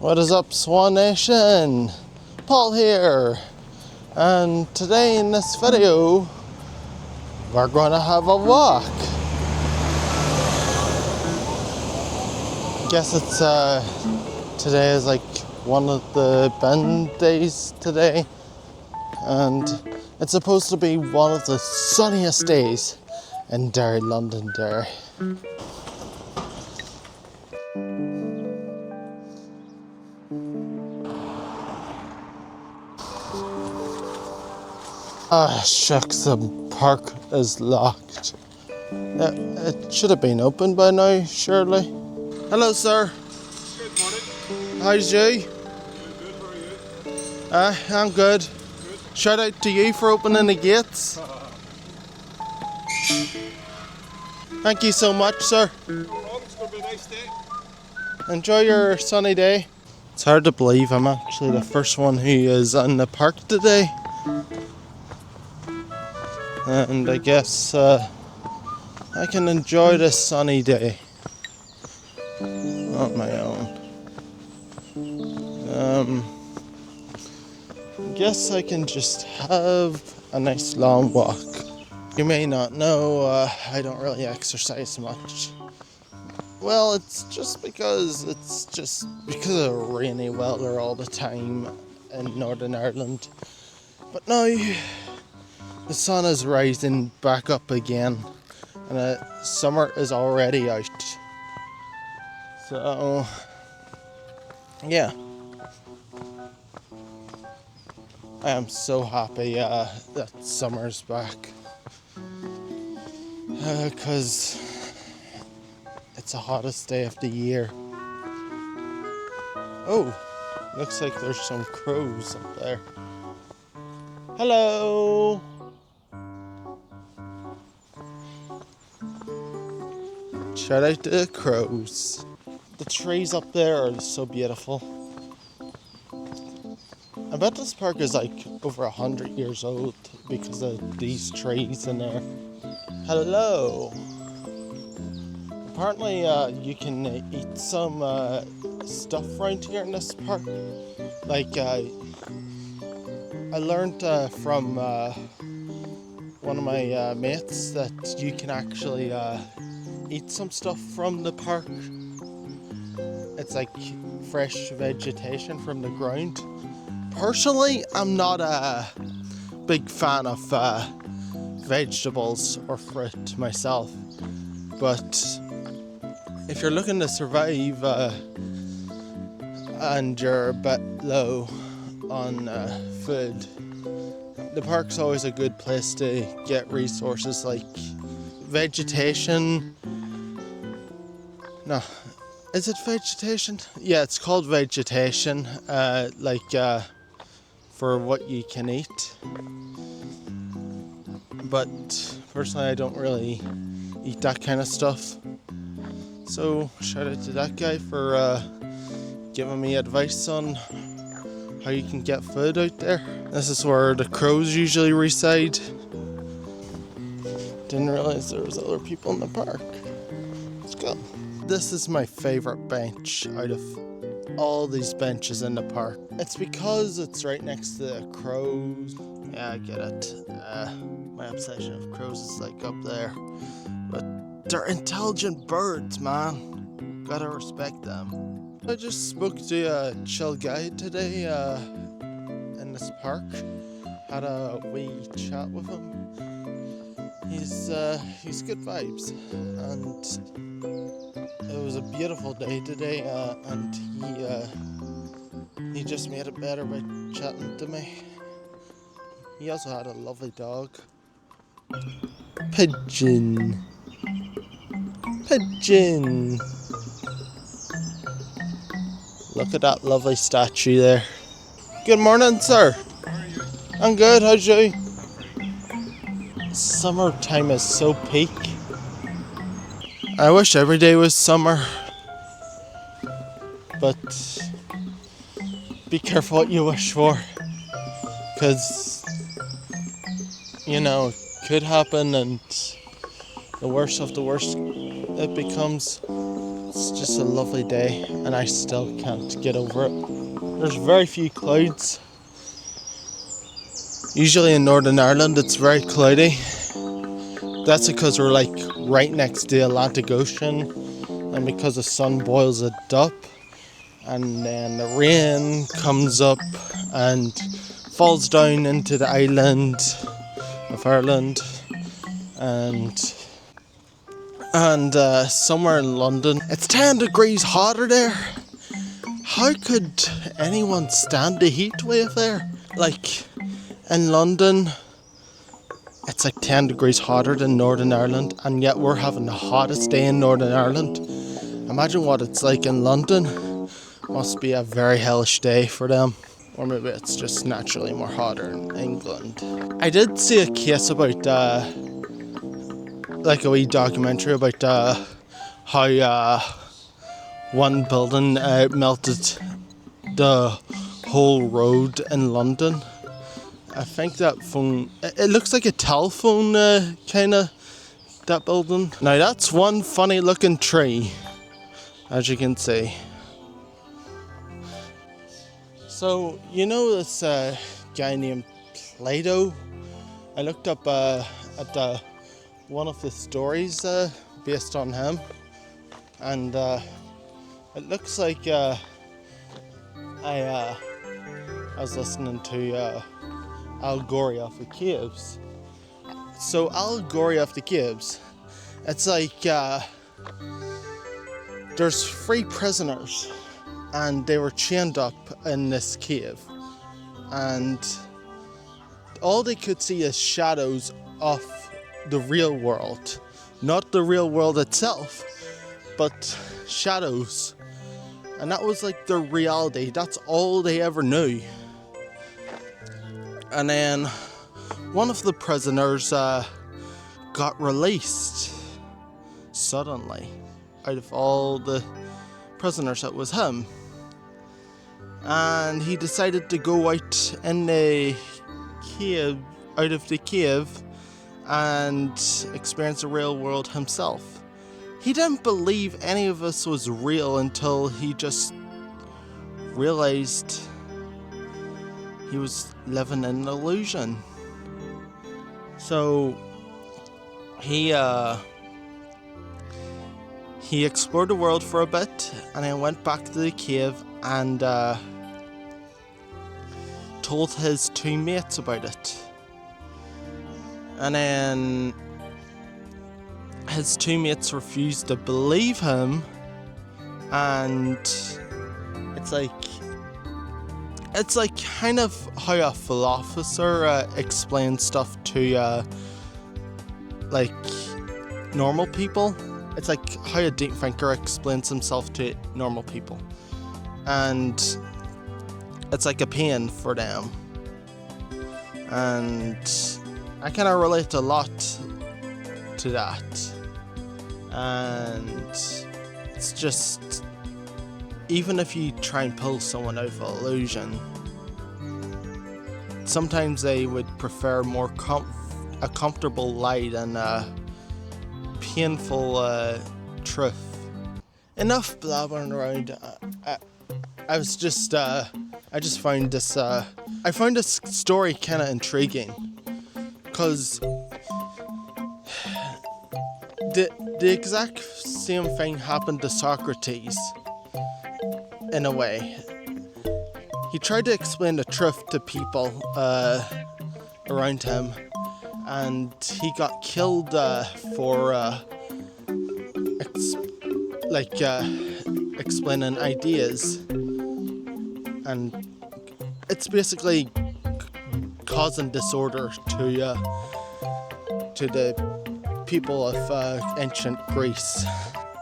What is up, Swann Nation? Paul here, and today in this video we're going to have a walk. I guess it's today is like one of the bend days today, and it's supposed to be one of the sunniest days in Derry, Londonderry. Shucks, the park is locked. It should have been open by now, surely. Hello, sir. Good morning. How's you? Good, how are you? I'm good. Good. Shout out to you for opening the gates. Thank you so much, sir. No problem, it's going to be a nice day. Enjoy your sunny day. It's hard to believe I'm actually the first one who is in the park today. And I guess I can enjoy this sunny day on my own. I guess I can just have a nice long walk. You may not know, I don't really exercise much. Well, it's just because of rainy weather all the time in Northern Ireland. But now the sun is rising back up again, and summer is already out. So, yeah. I am so happy that summer's back. Because it's the hottest day of the year. Oh, looks like there's some crows up there. Hello! Shout out to the crows. The trees up there are so beautiful. I bet this park is like over 100 years old because of these trees in there. Hello. Apparently you can eat some stuff around here in this park. Like I learned from one of my mates that you can actually eat some stuff from the park. It's like fresh vegetation from the ground. Personally, I'm not a big fan of vegetables or fruit myself, but if you're looking to survive and you're a bit low on food, the park's always a good place to get resources like vegetation. No, is it vegetation? Yeah, it's called vegetation, for what you can eat. But personally, I don't really eat that kind of stuff. So shout out to that guy for giving me advice on how you can get food out there. This is where the crows usually reside. Didn't realize there was other people in the park. Let's go. This is my favorite bench out of all these benches in the park. It's because it's right next to the crows. Yeah, I get it. My obsession of crows is like up there. But they're intelligent birds, man. Gotta respect them. I just spoke to a chill guy today in this park. Had a wee chat with him. He's good vibes, and it was a beautiful day today, and he just made it better by chatting to me. He also had a lovely dog. Pigeon. Look at that lovely statue there. Good morning, sir. How are you? I'm good, how's you? Summertime is so peak. I wish every day was summer. But be careful what you wish for. Because, it could happen, and the worst of the worst it becomes. It's just a lovely day and I still can't get over it. There's very few clouds. Usually in Northern Ireland it's very cloudy. That's because we're like right next to the Atlantic Ocean, and because the sun boils it up, and then the rain comes up and falls down into the island of Ireland, and somewhere in London it's 10 degrees hotter there. How could anyone stand the heat wave there? Like in London it's like 10 degrees hotter than Northern Ireland, and yet we're having the hottest day in Northern Ireland. Imagine what it's like in London. Must be a very hellish day for them. Or maybe it's just naturally more hotter in England. I did see a case about, like a wee documentary about how one building melted the whole road in London. I think that phone, it looks like a telephone kind of, that building. Now that's one funny looking tree, as you can see. So, you know this guy named Plato? I looked up at one of the stories based on him, and it looks like I was listening to Allegory of the Caves. So Allegory of the Caves, it's like there's 3 prisoners and they were chained up in this cave, and all they could see is shadows of the real world, not the real world itself, but shadows, and that was like their reality. That's all they ever knew. And then one of the prisoners got released suddenly. Out of all the prisoners, it was him. And he decided to go out in the cave, out of the cave, and experience the real world himself. He didn't believe any of this was real until he just realized he was living in an illusion. So he explored the world for a bit, and then went back to the cave and told his 2 mates about it. And then his 2 mates refused to believe him, and it's like kind of how a philosopher explains stuff to like normal people. It's like how a deep thinker explains himself to normal people, and it's like a pain for them. And I kind of relate a lot to that. And it's just, even if you try and pull someone out of an illusion, sometimes they would prefer more a comfortable lie than a painful truth. Enough blabbering around. I just found this I found this story kind of intriguing, because the exact same thing happened to Socrates in a way. He tried to explain the truth to people around him, and he got killed for explaining ideas, and it's basically causing disorder to the people of ancient Greece.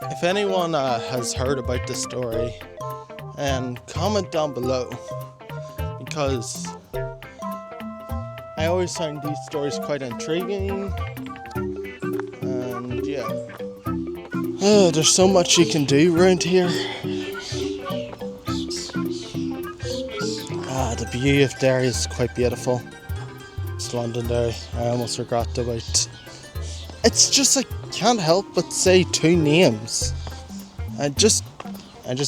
If anyone has heard about this story, and comment down below, because I always find these stories quite intriguing. And yeah, there's so much you can do around here. The view of Derry is quite beautiful. It's Londonderry. I almost forgot about. It's just I can't help but say 2 names. I just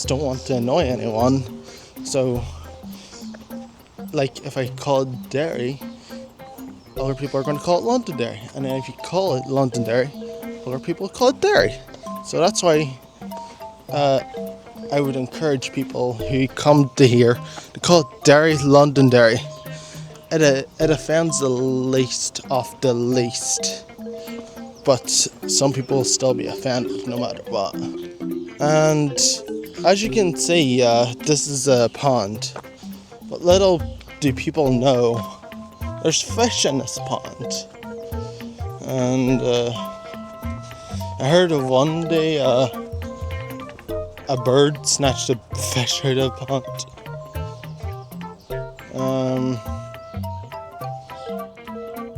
don't want to annoy anyone. So, like, if I call it Derry, other people are going to call it Londonderry. And then if you call it Londonderry, other people call it Derry. So that's why I would encourage people who come to here to call it Derry Londonderry. It offends the least of the least. But some people will still be offended no matter what. And as you can see, this is a pond. But little do people know, there's fish in this pond. And I heard of one day a bird snatched a fish out of the pond.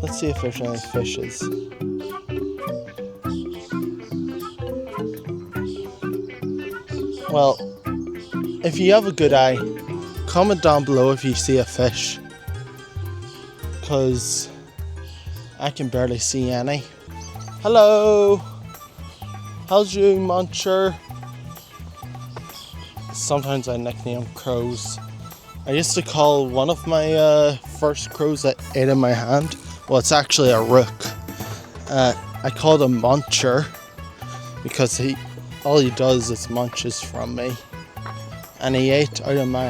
Let's see if there's any fishes. Well, if you have a good eye, comment down below if you see a fish, because I can barely see any. Hello! How's you, Muncher? Sometimes I nickname crows. I used to call one of my first crows that ate in my hand, well, it's actually a rook. I called him Muncher because all he does is munches from me. And he ate out of my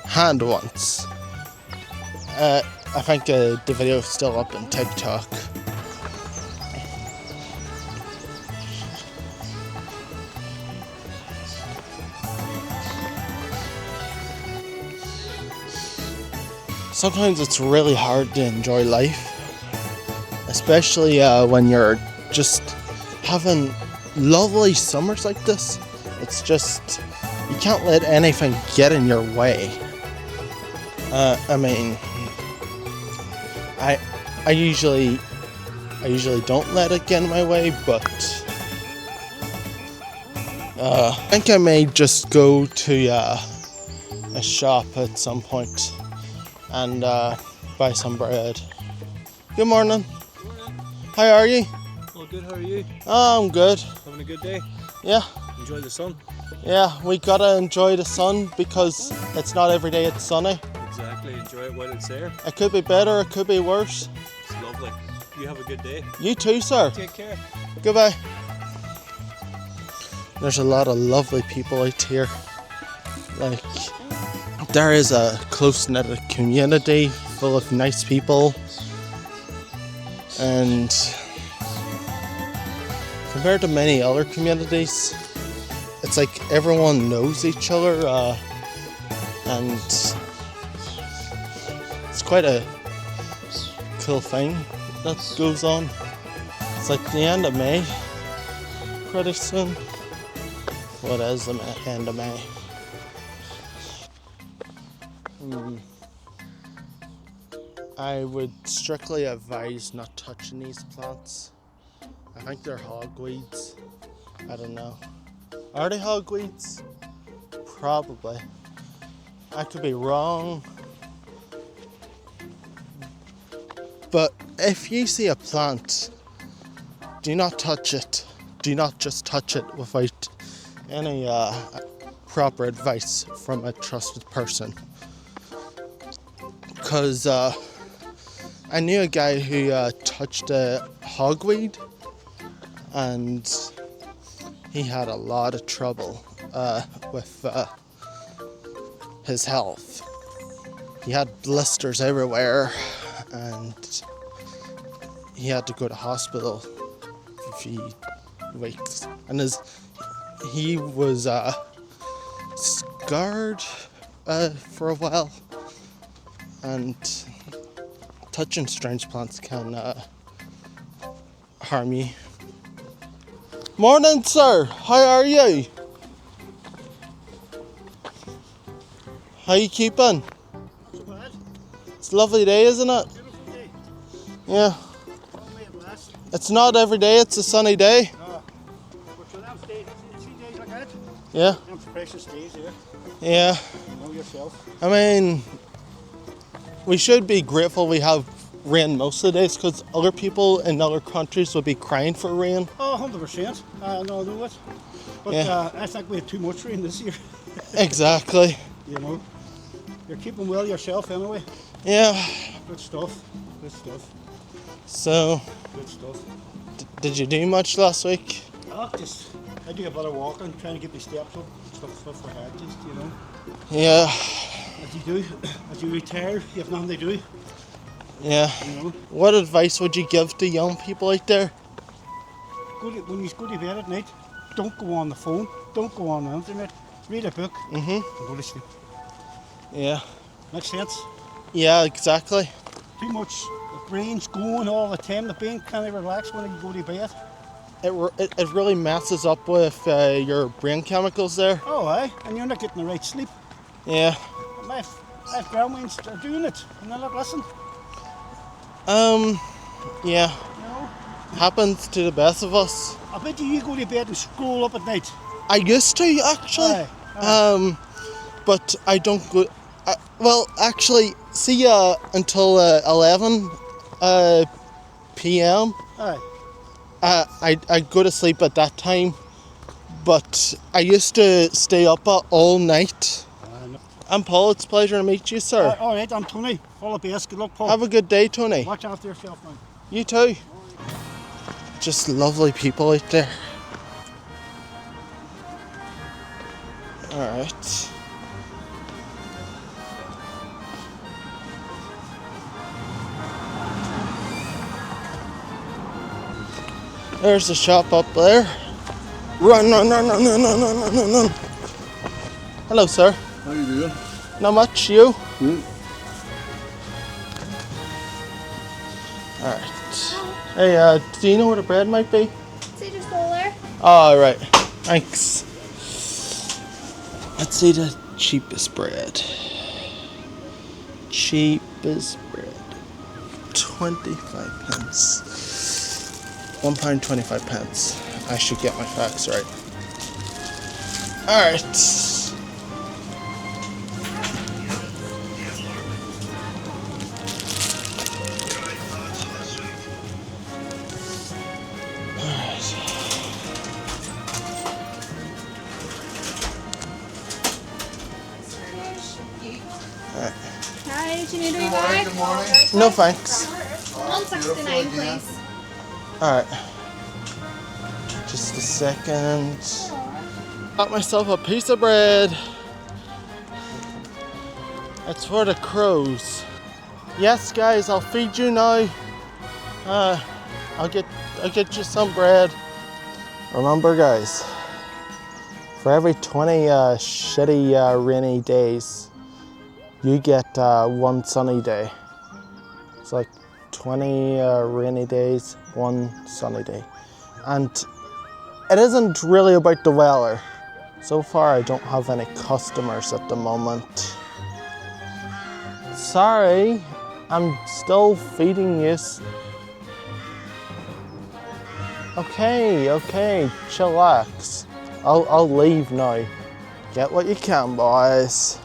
hand once. I think the video is still up on TikTok. Sometimes it's really hard to enjoy life, especially when you're just having lovely summers like this. It's just, you can't let anything get in your way. I mean, I usually don't let it get in my way, but I think I may just go to a shop at some point and buy some bread. Good morning. How are you? All good, how are you? Oh, I'm good. Having a good day? Yeah. Enjoy the sun? Yeah, we gotta enjoy the sun because it's not every day it's sunny. Exactly, enjoy it while it's there. It could be better, it could be worse. It's lovely. You have a good day. You too, sir. Take care. Goodbye. There's a lot of lovely people out here. Like, there is a close-knit community full of nice people. And compared to many other communities, it's like everyone knows each other, and it's quite a cool thing that goes on. It's like the end of May, pretty soon. What is the end of May? I would strictly advise not touching these plants. I think they're hogweeds. I don't know. Are they hogweeds? Probably. I could be wrong. But if you see a plant, do not touch it. Do not just touch it without any proper advice from a trusted person. Because I knew a guy who touched a hogweed and he had a lot of trouble with his health. He had blisters everywhere and he had to go to hospital for a few weeks. And he was scarred for a while, and touching strange plants can harm you. Morning, sir. How are you? How you keeping? Not so bad. It's a lovely day, isn't it? Beautiful day. Yeah. Long may it last. It's not every day, it's a sunny day. No. But for them days, see days like that? Yeah. Them precious days here. Yeah. You know yourself. I mean, we should be grateful we have rain most of the days? Because other people in other countries would be crying for rain. Oh, 100%. No, I know it. But Yeah. I think we had too much rain this year. Exactly. You know, you're keeping well yourself anyway. Yeah. Good stuff. Good stuff. So, Good stuff. did you do much last week? Oh, I do a bit of walking, trying to get my steps up, stuff for head, just, you know. Yeah. As you do, as you retire, you have nothing to do, Yeah. you know. What advice would you give to young people out there? When you go to bed at night, don't go on the phone, don't go on the internet, read a book, and go to sleep. Yeah. Makes sense? Yeah, exactly. Too much, the brain's going all the time, the brain can't relax when you go to bed. It really messes up with your brain chemicals there. Oh, aye, and you're not getting the right sleep. Yeah. My grandma's are doing it, and they're not listening. Yeah. You know? Happens to the best of us. I bet you go to bed and scroll up at night. I used to actually. Aye. But I don't go. Well, actually, see until 11 p.m. Aye. I go to sleep at that time, but I used to stay up all night. I'm Paul. It's a pleasure to meet you, sir. All right, I'm Tony. All the best. Good luck, Paul. Have a good day, Tony. Watch after yourself, man. You too. Just lovely people out there. All right. There's the shop up there. Run, run, run, run, run, run, run, run, run. Hello, sir. How you doing? Not much, you? Alright. Hey, do you know where the bread might be? See just go there? Oh, right. Thanks. Let's see the cheapest bread. Cheapest bread. 25 pence. £1.25. I should get my facts right. Alright. Hi, did you need a wee bag? Good morning. No thanks. 169, please. Alright. Just a second. Got myself a piece of bread. It's for the crows. Yes, guys, I'll feed you now. I'll get you some bread. Remember, guys, for every 20 shitty rainy days, you get one sunny day. It's like 20 rainy days, one sunny day. And it isn't really about the weather. So far, I don't have any customers at the moment. Sorry, I'm still feeding you. Okay, chillax. I'll leave now. Get what you can, boys.